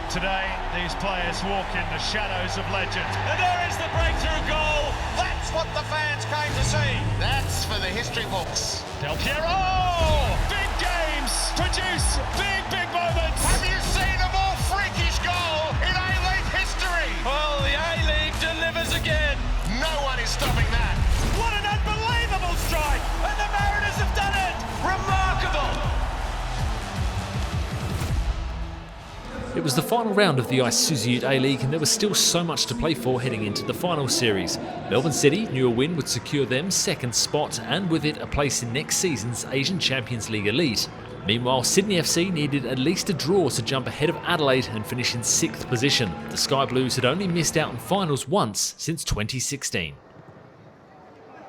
Today, these players walk in the shadows of legend. And there is the breakthrough goal. That's what the fans came to see. That's for the history books. Del Piero! Big games produce big moments. Have you seen a more freakish goal in A-League history? Well, the A-League delivers again. No one is stopping that. What an unbelievable strike! And the Mariners have done it! Remarkable! It was the final round of the Isuzu UTE A-League and there was still so much to play for heading into the final series. Melbourne City knew a win would secure them second spot and with it a place in next season's Asian Champions League Elite. Meanwhile, Sydney FC needed at least a draw to jump ahead of Adelaide and finish in 6th position. The Sky Blues had only missed out on finals once since 2016.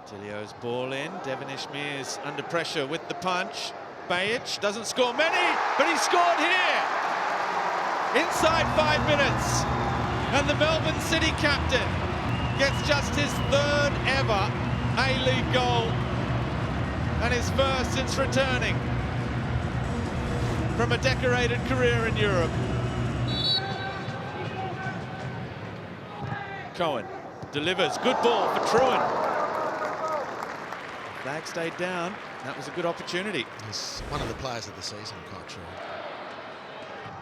Tilio's ball in, Devonish Mears under pressure with the punch. Bajic doesn't score many, but he scored here! Inside 5 minutes, and the Melbourne City captain gets just his 3rd ever A-League goal and his first since returning from a decorated career in Europe. Cohen delivers, good ball for Trewin. Flag stayed down, that was a good opportunity. He's one of the players of the season, quite true.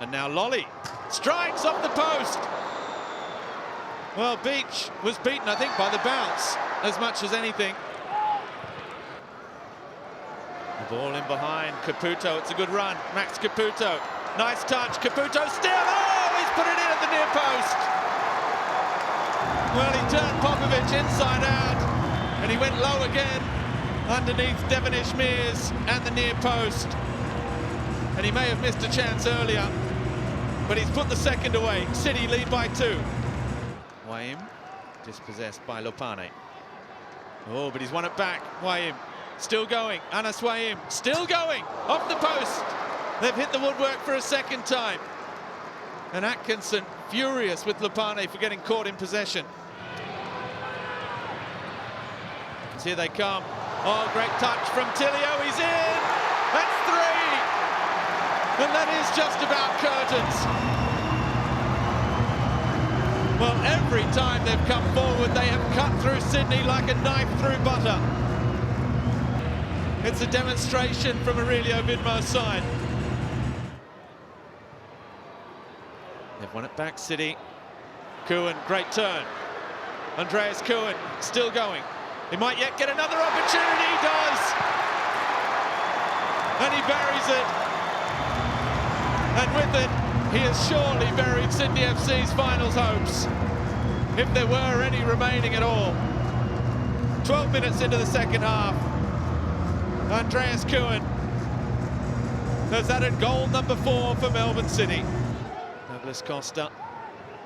And now Lolly strikes off the post. Well, Beach was beaten, I think, by the bounce as much as anything. The ball in behind Caputo. It's a good run. Max Caputo. Nice touch. Caputo still. Oh, he's put it in at the near post. Well, he turned Popovic inside out and he went low again underneath Devonish Mears and the near post. And he may have missed a chance earlier, but he's put the second away. City lead by 2. Waim dispossessed by Lopane. Oh, but he's won it back. Waim still going. Anas Waim still going. Off the post. They've hit the woodwork for a second time. And Atkinson furious with Lopane for getting caught in possession. And here they come. Oh, great touch from Tilio. He's in. That's 3. And that is just about curtains. Well, every time they've come forward, they have cut through Sydney like a knife through butter. It's a demonstration from Aurelio Vidmar's side. They've won it back, City. Cohen, great turn. Andreas Cohen, still going. He might yet get another opportunity, he does! And he buries it. And with it, he has surely buried Sydney FC's finals hopes, if there were any remaining at all. 12 minutes into the second half, Andreas Cohen has added goal number 4 for Melbourne City. Douglas Costa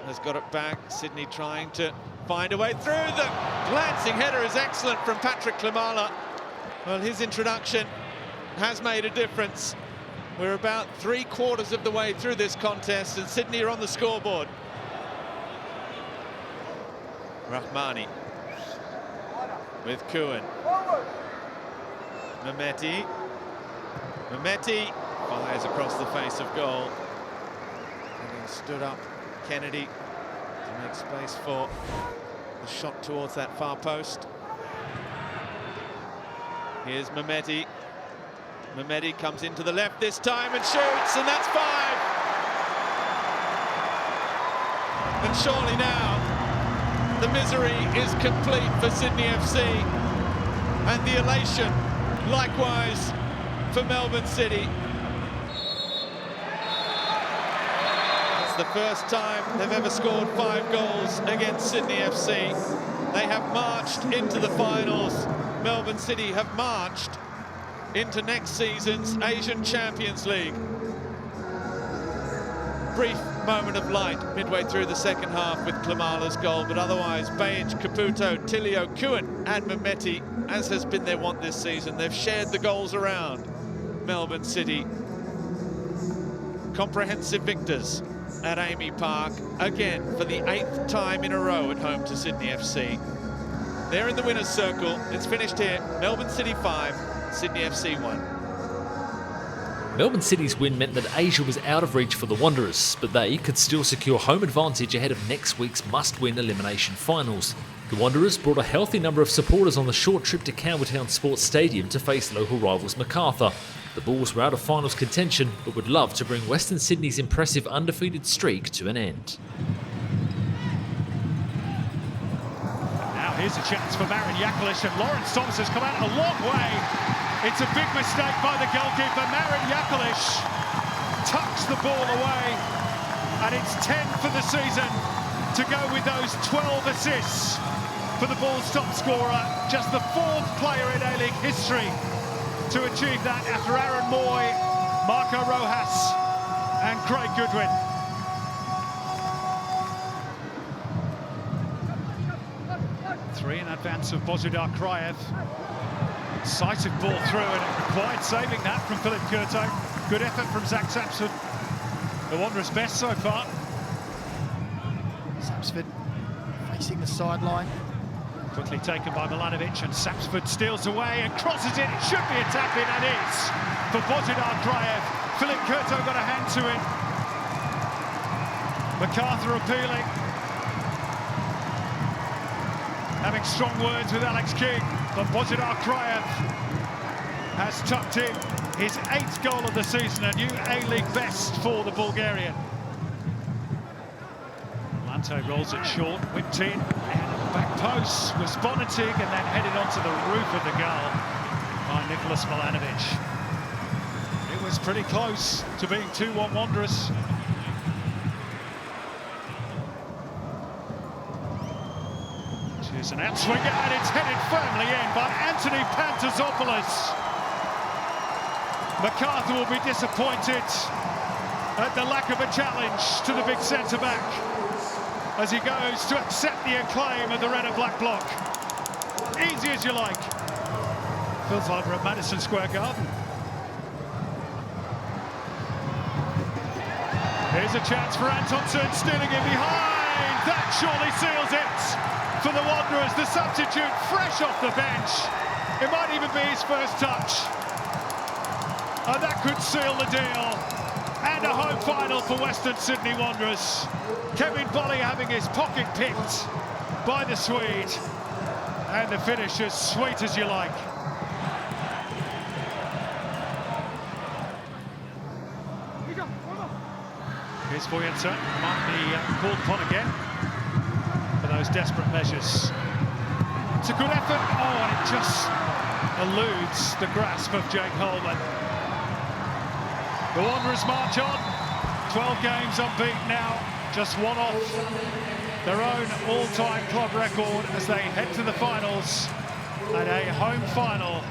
has got it back. Sydney trying to find a way through. The glancing header is excellent from Patrick Klimala. Well, his introduction has made a difference. We're about 3/4 of the way through this contest and Sydney are on the scoreboard. Rahmani with Cohen. Mehmeti fires across the face of goal. And he stood up Kennedy to make space for the shot towards that far post. Here's Mehmeti. Mehmeti comes into the left this time and shoots, and that's 5. And surely now the misery is complete for Sydney FC, and the elation likewise for Melbourne City. It's the first time they've ever scored 5 goals against Sydney FC. They have marched into the finals. Melbourne City have marched into next season's Asian Champions League. Brief moment of light midway through the second half with Klimala's goal, but otherwise Bajic, Caputo, Tilio, Cohen and Mehmeti, as has been their want this season, they've shared the goals around. Melbourne City, comprehensive victors at Amy Park, again for the 8th time in a row at home to Sydney FC. They're in the winner's circle. It's finished here. Melbourne City 5, Sydney FC 1. Melbourne City's win meant that Asia was out of reach for the Wanderers, but they could still secure home advantage ahead of next week's must-win Elimination Finals. The Wanderers brought a healthy number of supporters on the short trip to Campbelltown Sports Stadium to face local rivals Macarthur. The Bulls were out of finals contention, but would love to bring Western Sydney's impressive undefeated streak to an end. Now here's a chance for Marin Jakalic, and Lawrence Thomas has come out a long way. It's a big mistake by the goalkeeper. Marin Jakalic tucks the ball away, and it's 10 for the season to go with those 12 assists for the Bulls' top scorer. Just the 4th player in A-League history to achieve that after Aaron Moy, Marco Rojas and Craig Goodwin. Three in advance of Bozidar Kraev. Decisive ball through, and it required saving that from Philip Curto. Good effort from Zach Sapsford. The Wanderers' best so far. Sapsford facing the sideline. Quickly taken by Milanovic, and Sapsford steals away and crosses it. It should be a tap in, and is for Bozidar Kraev. Philip Curto got a hand to it. MacArthur appealing. Having strong words with Alex King, but Bozidar Kraev has tucked in his 8th goal of the season, a new A-League best for the Bulgarian. Lante rolls it short, whipped in, and at the back post was Bonatig, and then headed onto the roof of the goal by Nicholas Milanovic. It was pretty close to being 2-1 Wanderers. Here's an outswinger, and it's headed firmly in by Anthony Pantazopoulos. MacArthur will be disappointed at the lack of a challenge to the big centre-back as he goes to accept the acclaim of the red and black bloc. Easy as you like. Feels like we're at Madison Square Garden. Here's a chance for Antonsen, stealing it behind. That surely seals it for the Wanderers. The substitute fresh off the bench. It might even be his first touch. And that could seal the deal. And a home final for Western Sydney Wanderers. Kevin Bolly having his pocket picked by the Swede. And the finish as sweet as you like. Here's Boyenta, might be called upon again for those desperate measures. It's a good effort. Oh, and it just eludes the grasp of Jake Holman. The Wanderers march on. 12 games unbeaten now, just one off their own all-time club record as they head to the finals. And a home final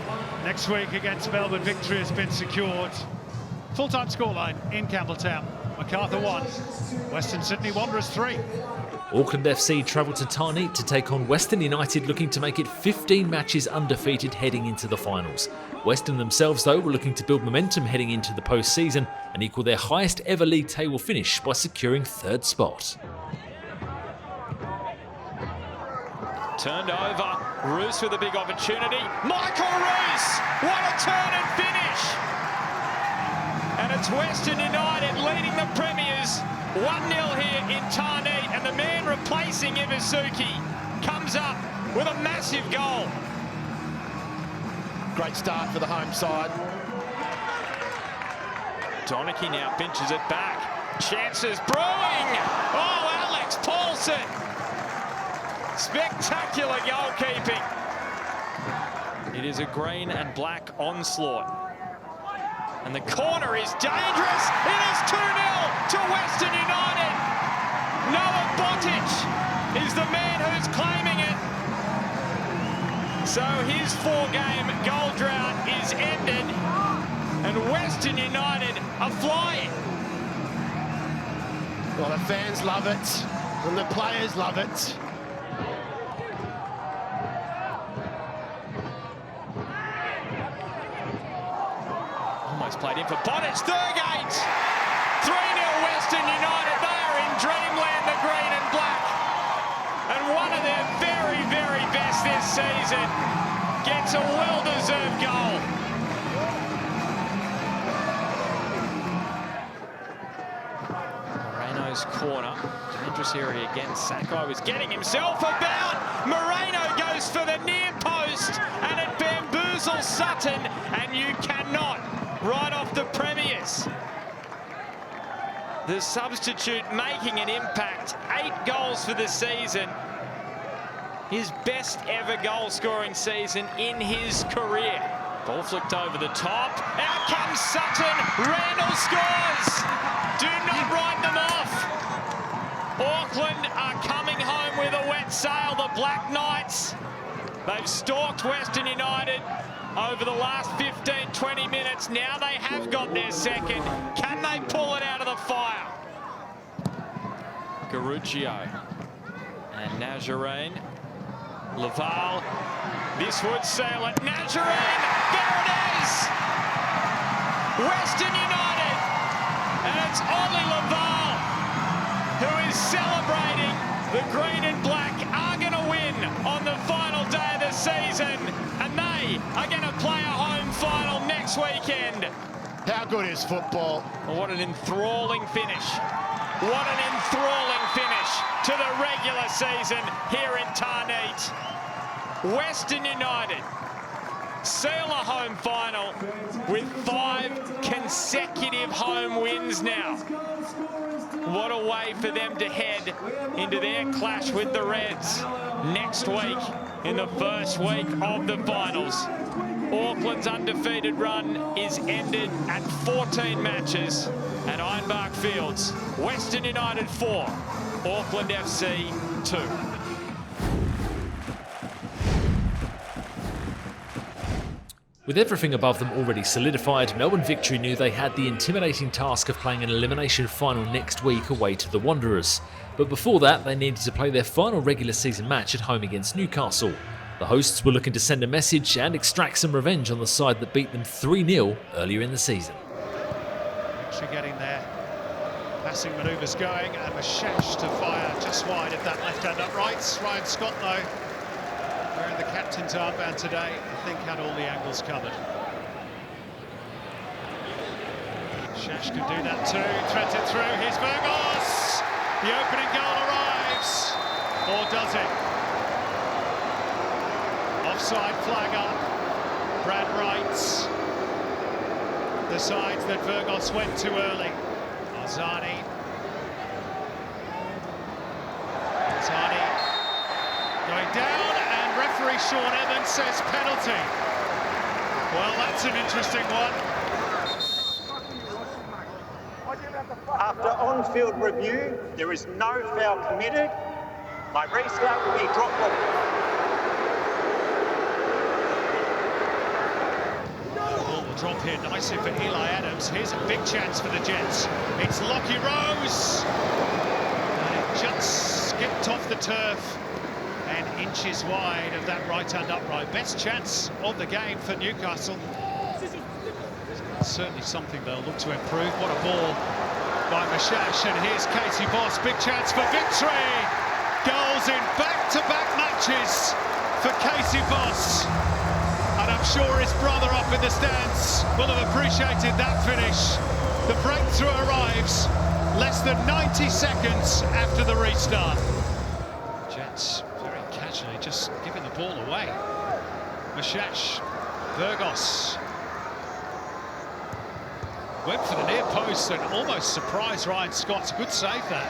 next week against Melbourne. Victory has been secured. Full-time scoreline in Campbelltown. Macarthur 1, Western Sydney Wanderers 3. Auckland FC travelled to Tarneit to take on Western United, looking to make it 15 matches undefeated heading into the finals. Western themselves, though, were looking to build momentum heading into the post-season and equal their highest ever league table finish by securing 3rd spot. Turned over, Roos with a big opportunity. Michael Roos! What a turn and finish! And it's Western United leading the Premiers 1-0 here in Tarneit, and the man replacing Iwasuki comes up with a massive goal. Great start for the home side. Donachie now pinches it back. Chances brewing! Oh, Alex Paulson! Spectacular goalkeeping. It is a green and black onslaught. And the corner is dangerous. It is 2-0 to Western United. Noah Botic is the man who's claiming it. So his 4-game goal drought is ended, and Western United are flying. Well, the fans love it, and the players love it. Almost played in for Botic. Thurgate! 3-0 Western United. They are in dreamland, the green and black. And one of their very, very best this season gets a well-deserved goal. Moreno's corner. Dangerous area again. Sakai was getting himself about. Moreno goes for the near post and it bamboozles Sutton, and you cannot write off the premiers. The substitute making an impact. 8 goals for the season. His best ever goal-scoring season in his career. Ball flicked over the top. Out comes Sutton. Randall scores. Do not write them off. Auckland are coming home with a wet sail. The Black Knights. They've stalked Western United over the last 15-20 minutes. Now they have got their second. Can they pull it out of the fire? Garuccio and Nazarene. Laval. This would sail it. Nazarene. There it is. Western United. And it's Ollie Laval who is celebrating. The green and black are going to win on the final day of the season. And they are going to play a home final next weekend. How good is football? Well, what an enthralling finish. What an enthralling finish to the regular season here in Tarneet. Western United seal a home final with 5 consecutive home wins now. What a way for them to head into their clash with the Reds next week in the first week of the finals. Auckland's undefeated run is ended at 14 matches at Ironbark Fields. Western United 4, Auckland FC 2. With everything above them already solidified, Melbourne Victory knew they had the intimidating task of playing an elimination final next week away to the Wanderers. But before that, they needed to play their final regular season match at home against Newcastle. The hosts were looking to send a message and extract some revenge on the side that beat them 3-0 earlier in the season. Victory getting there. Passing manoeuvres going, and Mashash to fire just wide of that left-hand upright. Ryan Scott, though, wearing the captain's armband today, I think had all the angles covered. Shash can do that too, threads it through, here's Burgos! The opening goal arrives, or does it? Offside flag up, Brad Wright decides that Burgos went too early. Arzani going down, and referee Sean Evans says penalty. Well, that's an interesting one. After on-field review, there is no foul committed. My restart will be drop ball. The ball will drop here nicely for Eli Adams. Here's a big chance for the Jets. It's Lockie Rose. And it just skipped off the turf and inches wide of that right-hand upright. Best chance of the game for Newcastle. Certainly something they'll look to improve. What a ball by Mashash, and here's Casey Boss. Big chance for victory. Goals in back-to-back matches for Casey Boss. And I'm sure his brother up in the stands will have appreciated that finish. The breakthrough arrives less than 90 seconds after the restart. Jets very casually just giving the ball away. Mashash, Burgos. Went for the near post and almost surprised Ryan Scott. Good save there.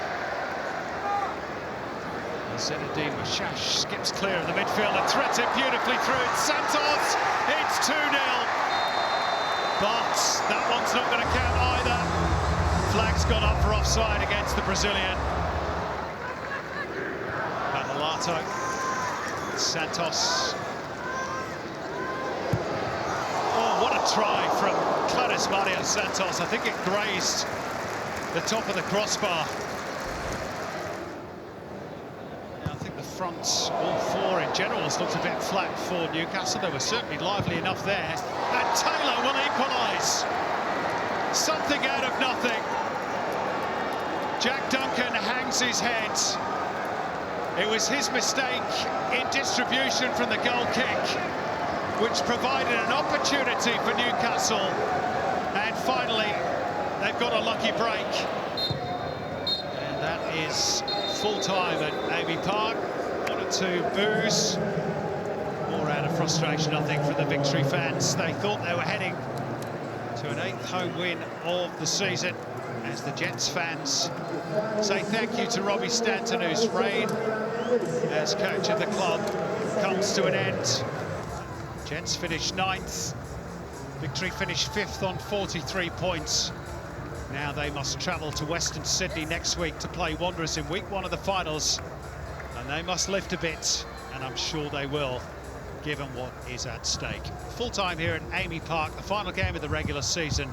Zinedine Mashash skips clear of the midfield and threads it beautifully through. It's Santos. It's 2-0. But that one's not going to count either. Flag's gone up for offside against the Brazilian. Manolato. Santos. Oh, what a try from Clarice Mario Santos. I think it grazed the top of the crossbar. I think the front, all four in general, has looked a bit flat for Newcastle. They were certainly lively enough there. And Taylor will equalise. Something out of nothing. Jack Duncan hangs his head. It was his mistake in distribution from the goal kick, which provided an opportunity for Newcastle. And finally, they've got a lucky break. And is full-time at Amy Park. 1 or 2 boos. More out of frustration, I think, for the Victory fans. They thought they were heading to an 8th home win of the season, as the Jets fans say thank you to Robbie Stanton, whose reign as coach of the club comes to an end. Jets finished 9th. Victory finished 5th on 43 points. Now they must travel to Western Sydney next week to play Wanderers in week 1 of the finals, and they must lift a bit, and I'm sure they will, given what is at stake. Full-time here at Amy Park, the final game of the regular season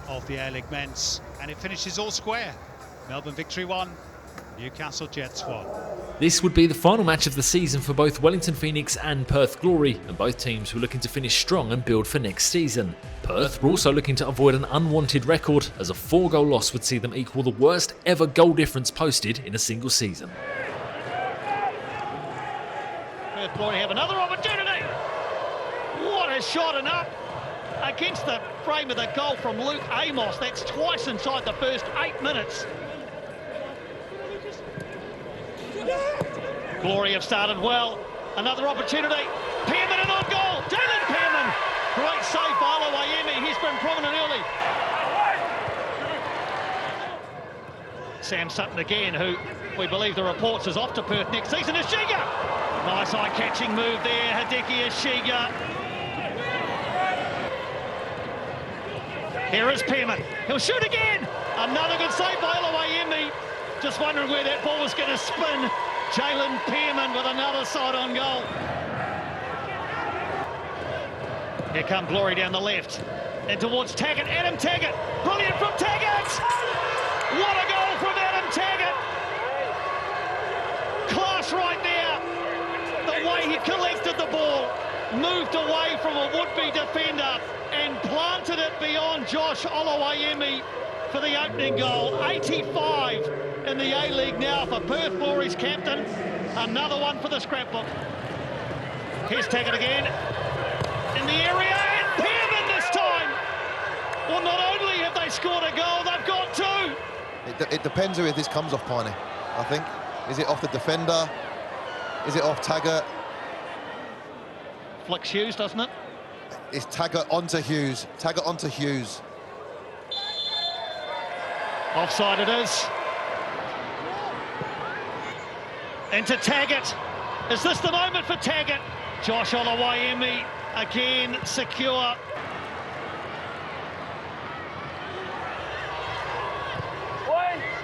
of the A-League men's, and it finishes all square. Melbourne Victory 1, Newcastle Jets 1. This would be the final match of the season for both Wellington Phoenix and Perth Glory, and both teams were looking to finish strong and build for next season. Perth were also looking to avoid an unwanted record, as a 4-goal loss would see them equal the worst ever goal difference posted in a single season. Perth Glory have another opportunity. What a shot, and up against the frame of the goal from Luke Amos. That's twice inside the first 8 minutes. Glory have started well. Another opportunity. Pearman and on goal. Jalen Pearman. Great save by Aloiemi. He's been prominent early. Sam Sutton again, who we believe the reports is off to Perth next season. Ishiga. Nice eye-catching move there. Hideki Ishiga. Here is Pearman. He'll shoot again. Another good save by Aloiemi. Just wondering where that ball was going to spin. Jalen Pearman with another side on goal. Here come Glory down the left. And towards Taggart. Adam Taggart. Brilliant from Taggart. What a goal from Adam Taggart. Class right there. The way he collected the ball. Moved away from a would-be defender and planted it beyond Josh Aloiemi for the opening goal. 85 in the A-League now for Perth Glory's captain. Another one for the scrapbook. Here's Taggart again. In the area, and Pearman this time. Well, not only have they scored a goal, they've got 2. It depends who this comes off, Piney, I think. Is it off the defender? Is it off Taggart? Flicks Hughes, doesn't it? It's Taggart onto Hughes. Taggart onto Hughes. Offside it is. Into Taggart. Is this the moment for Taggart? Josh Aloiemi again secure.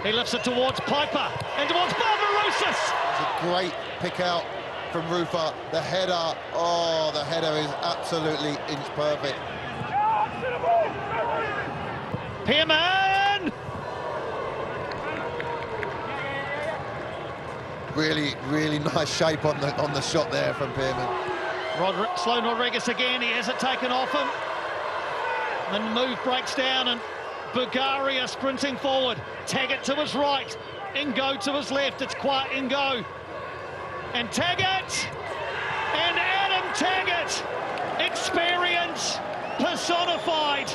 He lifts it towards Piper and towards Barbarousis. It's a great pick out from Rufer. The header, oh, the header is absolutely inch perfect. Pearman! Really nice shape on the shot there from Pearman. Sloan Rodriguez again, he has it taken off him. And the move breaks down and Bulgaria sprinting forward. Taggart to his right, Ingo to his left. It's quiet Ingo. And Taggart, and Adam Taggart, experience personified.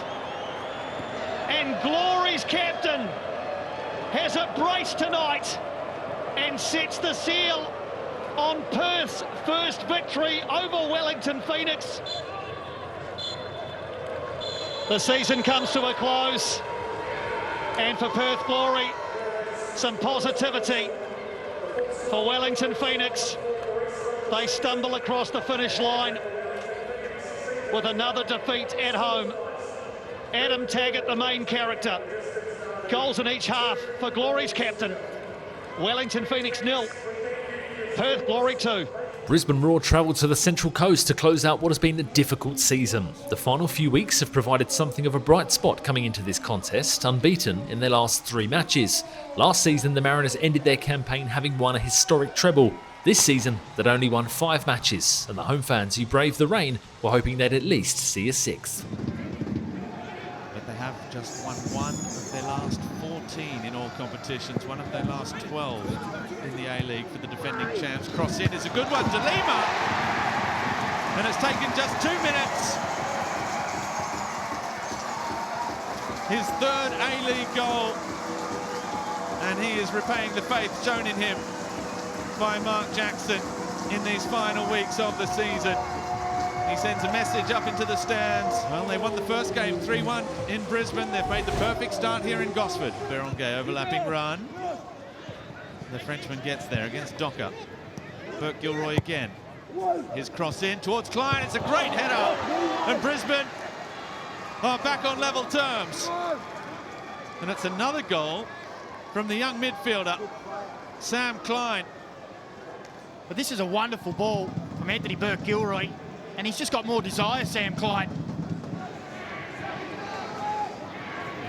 And Glory's captain has a brace tonight and sets the seal on Perth's first victory over Wellington Phoenix. The season comes to a close, and for Perth Glory, some positivity. For Wellington Phoenix, they stumble across the finish line with another defeat at home. Adam Taggart, the main character. Goals in each half for Glory's captain. Wellington Phoenix 0, Perth Glory 2. Brisbane Roar travelled to the Central Coast to close out what has been a difficult season. The final few weeks have provided something of a bright spot coming into this contest, unbeaten in their last 3 matches. Last season, the Mariners ended their campaign having won a historic treble. This season, they'd only won 5 matches, and the home fans who braved the rain were hoping they'd at least see a 6th. But they have just won 1 of their last 14 in all competitions, 1 of their last 12 in the A-League for the defending champs. Cross in is a good one to Lima, and it's taken just 2 minutes. His 3rd A-League goal, and he is repaying the faith shown in him by Mark Jackson in these final weeks of the season. He sends a message up into the stands. Well, they won the first game 3-1 in Brisbane. They've made the perfect start here in Gosford. Berenguer overlapping run. The Frenchman gets there against Docker. Burke-Gilroy again. His cross in towards Klein. It's a great header. And Brisbane are back on level terms. And it's another goal from the young midfielder, Sam Klein. But this is a wonderful ball from Anthony Burke-Gilroy. And he's just got more desire, Sam Klein.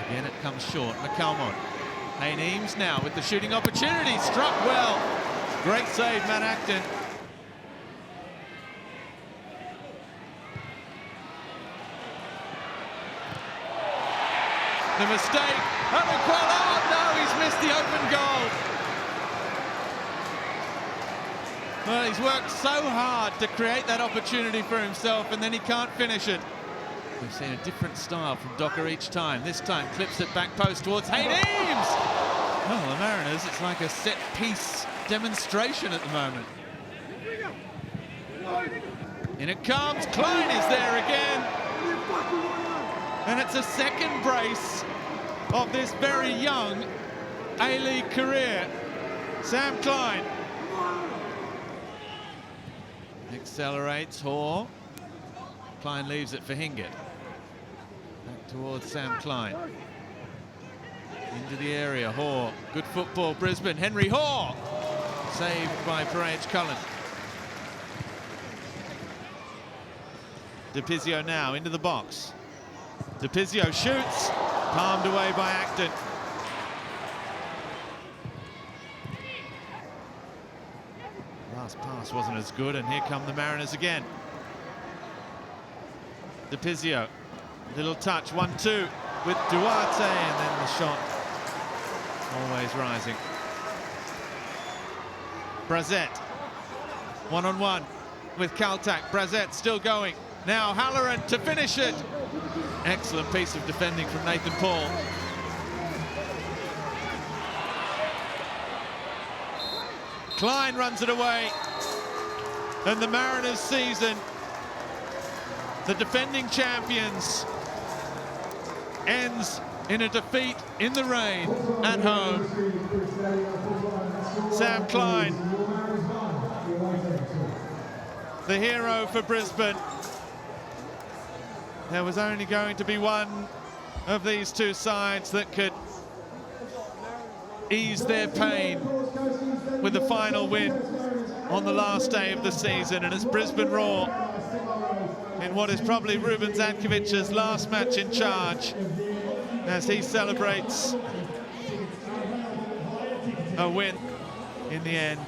Again, it comes short. McCalmont. Hayne Eames now with the shooting opportunity. Struck well. Great save, Matt Acton. The mistake. Oh no, he's missed the open goal. Well, he's worked so hard to create that opportunity for himself, and then he can't finish it. We've seen a different style from Docker each time. This time clips it back post towards Hayne Eames. Well, the Mariners, it's like a set-piece demonstration at the moment. In it comes. Klein is there again. And it's a second brace of this very young A-League career. Sam Klein. Accelerates Hoare. Klein leaves it for Hingett. Back towards Sam Klein. Into the area, Hoare. Good football, Brisbane. Henry Hoare. Saved by Parage Cullen. DePizio now into the box. DePizio shoots. Palmed away by Acton. Last pass wasn't as good, and here come the Mariners again. DePizio, little touch, 1-2 with Duarte, and then the shot always rising. Brazett, one-on-one with Kaltak. Brazett still going. Now Halloran to finish it. Excellent piece of defending from Nathan Paul. Klein runs it away, and the Mariners' season, the defending champions, ends in a defeat in the rain at home. Sam Klein, the hero for Brisbane. There was only going to be one of these two sides that could ease their pain with the final win on the last day of the season, and it's Brisbane Roar in what is probably Ruben Zankovic's last match in charge as he celebrates a win in the end.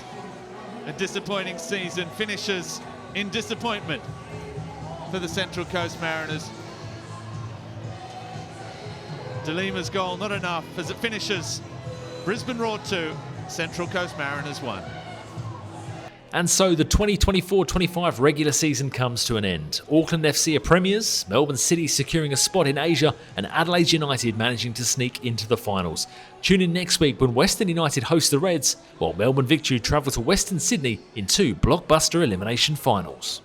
A disappointing season finishes in disappointment for the Central Coast Mariners. De Lima's goal not enough as it finishes Brisbane Roar 2, Central Coast Mariners 1. And so the 2024-25 regular season comes to an end. Auckland FC are premiers, Melbourne City securing a spot in Asia, and Adelaide United managing to sneak into the finals. Tune in next week when Western United host the Reds, while Melbourne Victory travel to Western Sydney in two blockbuster elimination finals.